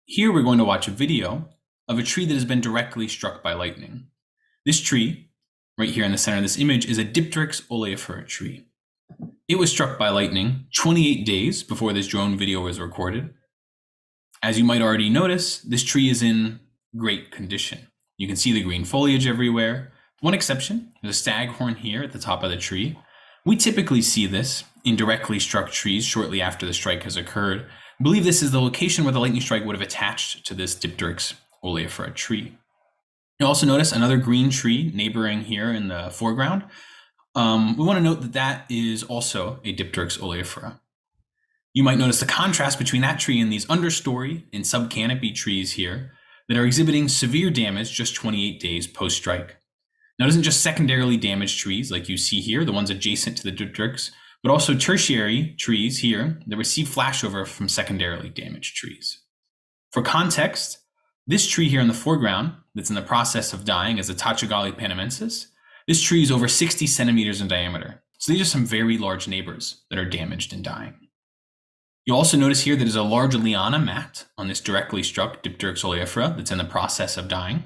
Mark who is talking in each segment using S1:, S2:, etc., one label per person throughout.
S1: Here we're going to watch a video of a tree that has been directly struck by lightning. This tree, right here in the center of this image, is a Dipteryx oleifera tree. It was struck by lightning 28 days before this drone video was recorded. As you might already notice, this tree is in great condition. You can see the green foliage everywhere. One exception, there's a staghorn here at the top of the tree. We typically see this in directly struck trees shortly after the strike has occurred. I believe this is the location where the lightning strike would have attached to this Dipteryx oleifera tree. You'll also notice another green tree neighboring here in the foreground. We want to note that that is also a Dipteryx oleifera. You might notice the contrast between that tree and these understory and subcanopy trees here that are exhibiting severe damage just 28 days post-strike. Now, it isn't just secondarily damaged trees like you see here, the ones adjacent to the Dipteryx, but also tertiary trees here that receive flashover from secondarily damaged trees. For context, this tree here in the foreground that's in the process of dying is a Tachigali panamensis. This tree is over 60 centimeters in diameter. So these are some very large neighbors that are damaged and dying. You'll also notice here that there's a large liana mat on this directly struck Dipteryx oleifera that's in the process of dying.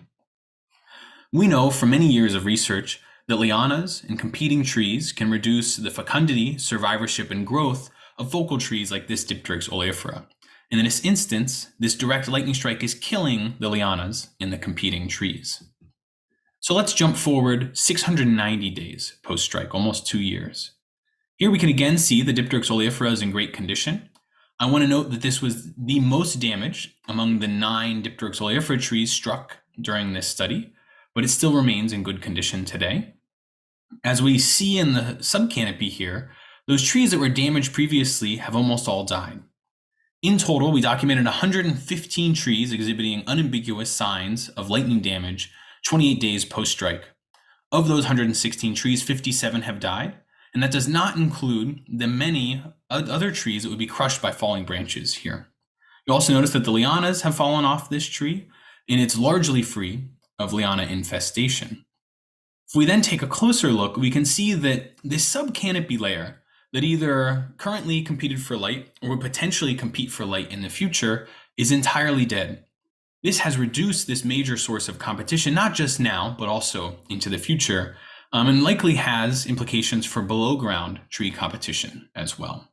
S1: We know from many years of research that lianas and competing trees can reduce the fecundity, survivorship, and growth of focal trees like this Dipteryx oleifera. And in this instance, this direct lightning strike is killing the lianas in the competing trees. So let's jump forward 690 days post-strike, almost 2 years. Here we can again see the Dipteryx oleifera is in great condition. I want to note that this was the most damaged among the 9 Dipteryx oleifera trees struck during this study, but it still remains in good condition today. As we see in the subcanopy here, those trees that were damaged previously have almost all died. In total, we documented 115 trees exhibiting unambiguous signs of lightning damage 28 days post-strike. Of those 116 trees, 57 have died, and that does not include the many other trees that would be crushed by falling branches here. You'll also notice that the lianas have fallen off this tree, and it's largely free of liana infestation. If we then take a closer look, we can see that this subcanopy layer that either currently competed for light or would potentially compete for light in the future is entirely dead. This has reduced this major source of competition, not just now, but also into the future, and likely has implications for below ground tree competition as well.